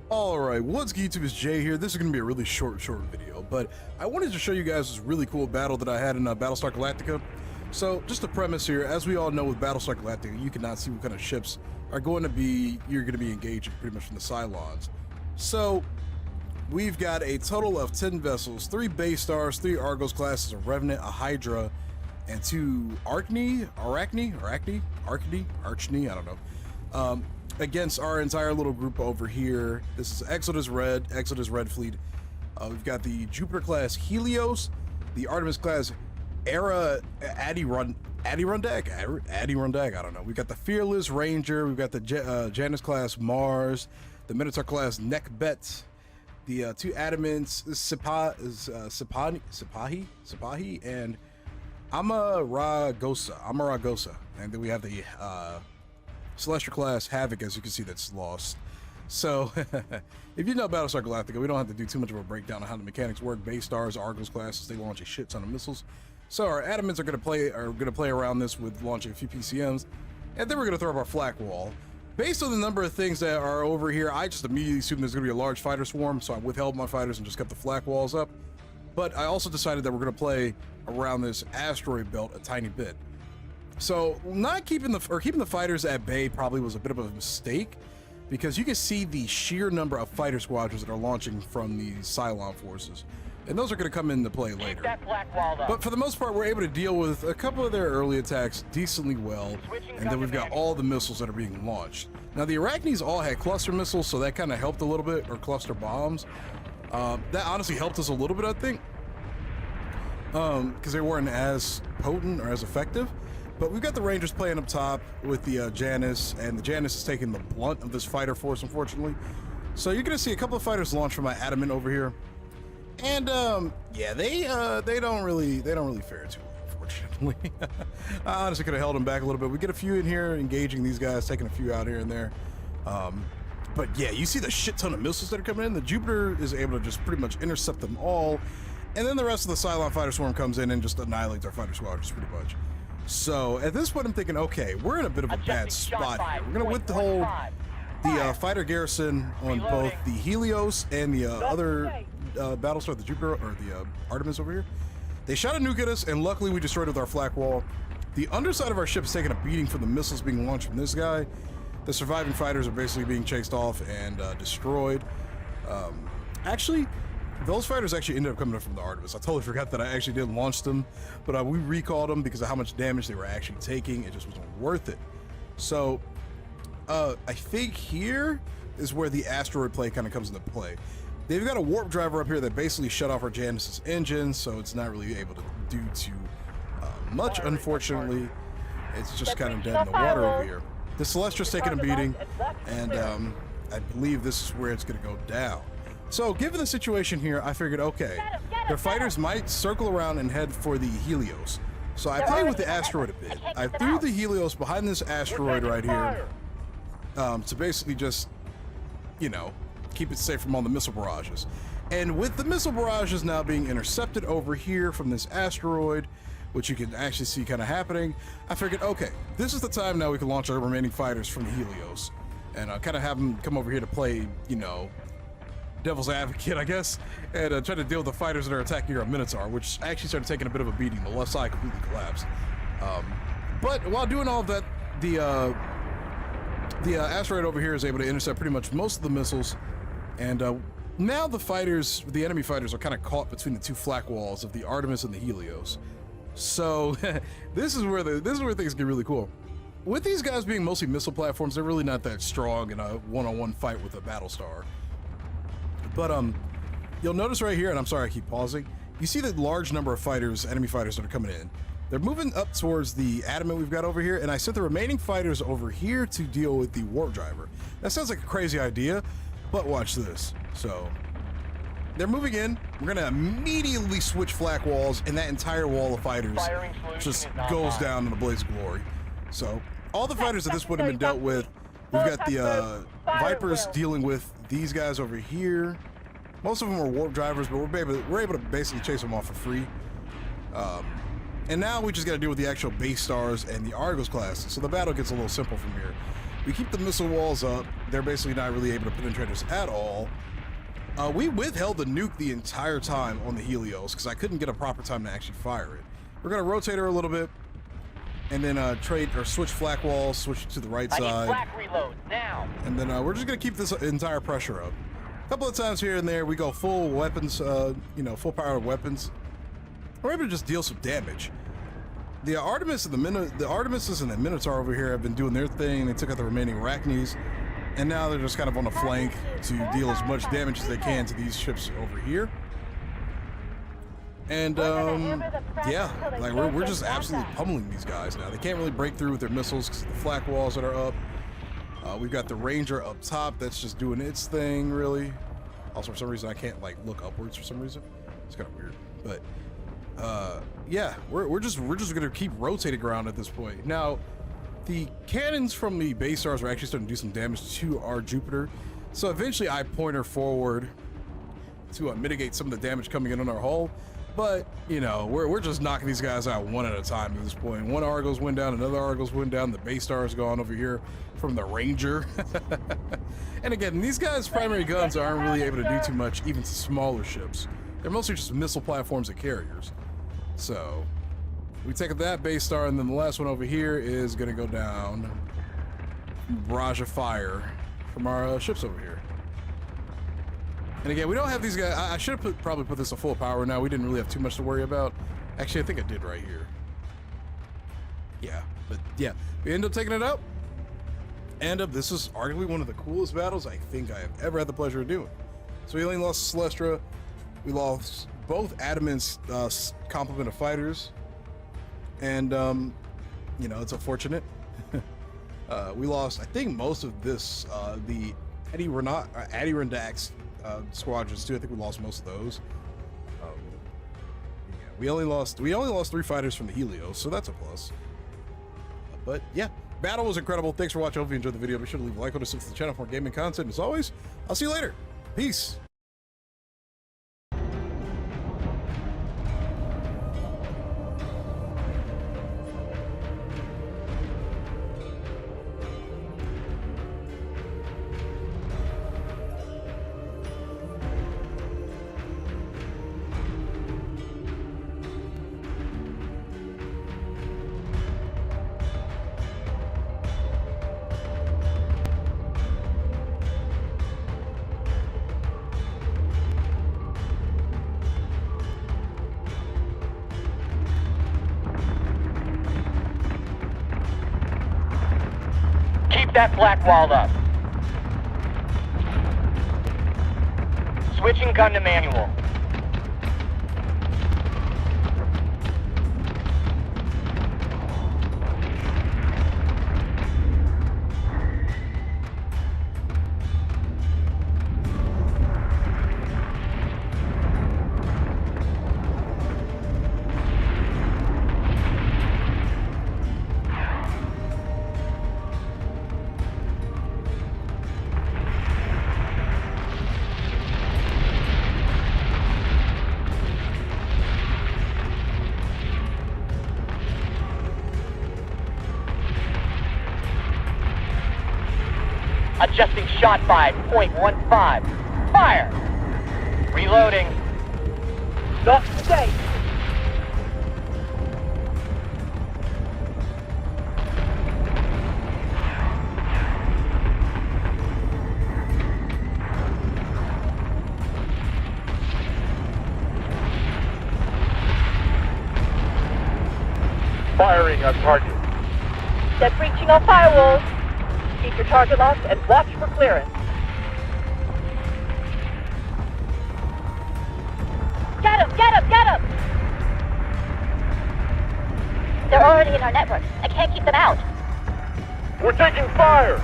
Alright, what's good YouTube, it's Jay here. This is going to be a really short video, but I wanted to show you guys this really cool battle that I had in Battlestar Galactica. So, just the premise here, as we all know with Battlestar Galactica, you cannot see what kind of ships are going to be, you're going to be engaging pretty much from the Cylons. So, we've got a total of 10 vessels, 3 base stars, 3 Argos classes, a Revenant, a Hydra, and 2 Arachne, I don't know. Against our entire little group over here. This is Exodus Red Fleet. We've got the Jupiter class Helios, the Artemis class Adirondack, I don't know. We've got the Fearless Ranger, we've got the Janus class Mars, the Minotaur class Neckbet, the 2 Adamants Sipahi, and Amaragosa. And then we have the Celestial class Havoc, as you can see, that's lost. So, if you know Battlestar Galactica, we don't have to do too much of a breakdown on how the mechanics work. Base stars, Argos classes, they launch a shit ton of missiles. So our Adamants are gonna play around this with launching a few PCMs, and then we're gonna throw up our flak wall. Based on the number of things that are over here, I just immediately assumed there's gonna be a large fighter swarm, so I withheld my fighters and just kept the flak walls up. But I also decided that we're gonna play around this asteroid belt a tiny bit. So not keeping the fighters at bay probably was a bit of a mistake, because you can see the sheer number of fighter squadrons that are launching from the Cylon forces, and those are going to come into play later. But for the most part, we're able to deal with a couple of their early attacks decently well, and then we've got all the missiles that are being launched. Now the Arachnes all had cluster missiles, so that kind of helped a little bit, or cluster bombs. That honestly helped us a little bit, I think, because they weren't as potent or as effective. But we've got the Rangers playing up top with the Janus, and the Janus is taking the blunt of this fighter force, unfortunately. So you're gonna see a couple of fighters launch from my Adamant over here, and yeah, they don't really fare too well, unfortunately. I honestly could have held them back a little bit. We get a few in here engaging these guys, taking a few out here and there. But yeah, you see the shit ton of missiles that are coming in. The Jupiter is able to just pretty much intercept them all, and then the rest of the Cylon fighter swarm comes in and just annihilates our fighter squadrons pretty much. So at this point, I'm thinking, okay, we're in a bit of a bad spot here. We're gonna withhold the fighter garrison on both the Helios and the other Battlestar, the Jupiter, or the Artemis over here. They shot a nuke at us, and luckily we destroyed it with our flak wall. The underside of our ship is taking a beating from the missiles being launched from this guy. The surviving fighters are basically being chased off and destroyed. Actually, those fighters actually ended up coming up from the Artemis. I totally forgot that I actually did launch them, but we recalled them because of how much damage they were actually taking. It just wasn't worth it. So I think here is where the asteroid play kind of comes into play. They've got a warp driver up here that basically shut off our Janus's engine, so it's not really able to do too much, unfortunately. It's just kind of dead in the water over here. The Celestial's taking a beating, and I believe this is where it's going to go down. So, given the situation here, I figured, okay, their fighters might circle around and head for the Helios. So I played with the asteroid a bit. I threw the Helios behind this asteroid right here to basically just, you know, keep it safe from all the missile barrages. And with the missile barrages now being intercepted over here from this asteroid, which you can actually see kind of happening, I figured, okay, this is the time now we can launch our remaining fighters from the Helios. And kind of have them come over here to play, you know, devil's advocate, I guess, and try to deal with the fighters that are attacking our Minotaur, which actually started taking a bit of a beating. The left side completely collapsed. But while doing all of that, the asteroid over here is able to intercept pretty much most of the missiles, and now the enemy fighters are kind of caught between the 2 flak walls of the Artemis and the Helios. So this is where things get really cool. With these guys being mostly missile platforms, they're really not that strong in a one-on-one fight with a Battlestar. But you'll notice right here, and I'm sorry I keep pausing, you see the large number of fighters, enemy fighters that are coming in. They're moving up towards the Adamant we've got over here, and I sent the remaining fighters over here to deal with the warp driver. That sounds like a crazy idea, but watch this. So they're moving in. We're gonna immediately switch flak walls, and that entire wall of fighters just goes down in a blaze of glory. So all the fighters at this point have been dealt with. We've got the Vipers dealing with these guys over here. Most of them are warp drivers, but we're able to basically chase them off for free. And now we just got to deal with the actual base stars and the Argos classes. So the battle gets a little simple from here. We keep the missile walls up. They're basically not really able to penetrate us at all. We withheld the nuke the entire time on the Helios because I couldn't get a proper time to actually fire it. We're gonna rotate her a little bit, and then switch flak walls, switch to the right side. I need flak reload now. And then we're just gonna keep this entire pressure up. A couple of times here and there, we go full weapons, full power weapons. We're able to just deal some damage. The Artemis and the Artemises and the Minotaur over here have been doing their thing. They took out the remaining Arachnes, and now they're just kind of on the flank to deal as much damage as they can to these ships over here. And yeah, like we're just absolutely pummeling these guys now. They can't really break through with their missiles because of the flak walls that are up. We've got the Ranger up top that's just doing its thing, really. Also, for some reason, I can't like look upwards for some reason. It's kind of weird, but yeah, we're just gonna keep rotating around at this point. Now, the cannons from the base stars are actually starting to do some damage to our Jupiter, so eventually I point her forward to mitigate some of the damage coming in on our hull. But you know, we're just knocking these guys out one at a time at this point. One Argos went down, another Argos went down. The base star is gone over here from the Ranger. And again, these guys' primary guns aren't really able to do too much, even to smaller ships. They're mostly just missile platforms and carriers. So we take that base star, and then the last one over here is going to go down. Barrage of fire from our ships over here. And again, we don't have these guys. I should have probably put this at full power now. We didn't really have too much to worry about. Actually, I think I did right here. Yeah, but yeah, we end up taking it out. And this is arguably one of the coolest battles I think I have ever had the pleasure of doing. So we only lost Celestra. We lost both Adamant's complement of fighters. And, you know, it's unfortunate. We lost, I think, most of this, the Adirondacks squadrons too. I think we lost most of those. Yeah, we only lost 3 fighters from the Helios, so that's a plus. But yeah, battle was incredible. Thanks for watching. Hope you enjoyed the video. Be sure to leave a like or subscribe to the channel for more gaming content. As always, I'll see you later. Peace. That flak wall up. Switching gun to manual. Adjusting shot 5.15. Fire! Reloading. Not stay. Firing on target. Set breaching on firewalls. Keep your target locked and watch for clearance. Get him! Get him! Get him! They're already in our network. I can't keep them out. We're taking fire!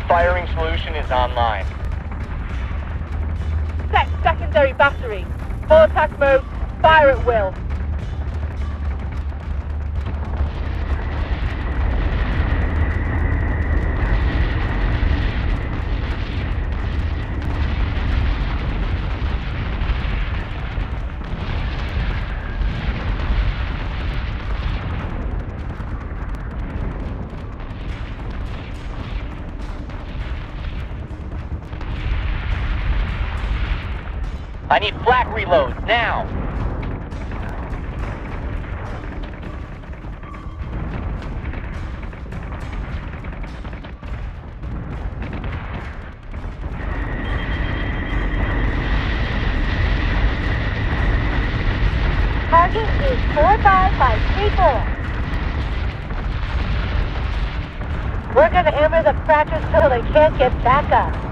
Firing solution is online. Set secondary battery. Full attack mode. Fire at will. I need flak reloads now. Target is 45534. We're gonna hammer the fractures till they can't get back up.